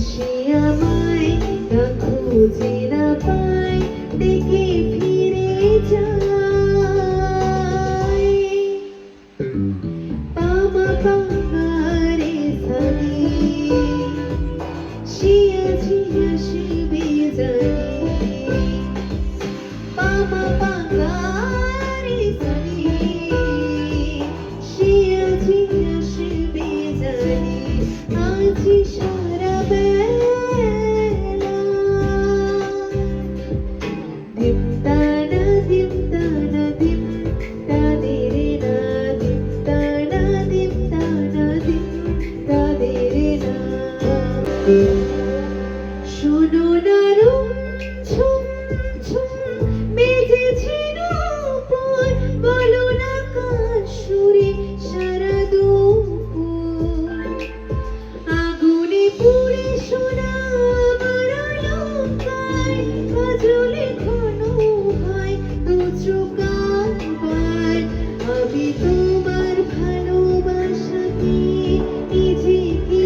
সে আমায় না খুঁজে না পায় ডেকে ফিরে যায় পামা পাগারে সানি শিয়া ঝিয়া শিবে জানি পামা পাগারে সানি শিয়া ঝিয়া শিবে জানি আজি সারা বেলা ধিম তানা ধিম তানা ধিম তাদেরে না ধিম তানা ধিম তানা ধিম তাদেরে না শোনো না রুম ঝুম ঝুম বেজেছে নূপুর বলো না কার সুরে সারা দুপুর আগুনে পুড়ে সোনা আমার অলংকার কাজলে ঘন হয় দু চোখার আমি তোমার ভালোবাসাকে নিজেকে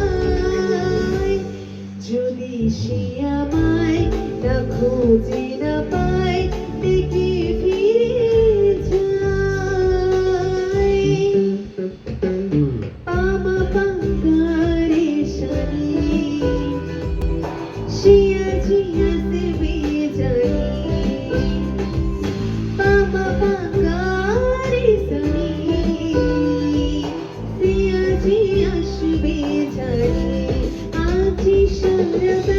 সাজাই যদি সে আমায় না খুঁজে না পায় ডেকে ফিরে যায় পামা পাগারে সানি শিয়া ঝিয়া শিবে জানি পামা পাগারে সানি শিয়া ঝিয়া শিবে জানি আজি সারা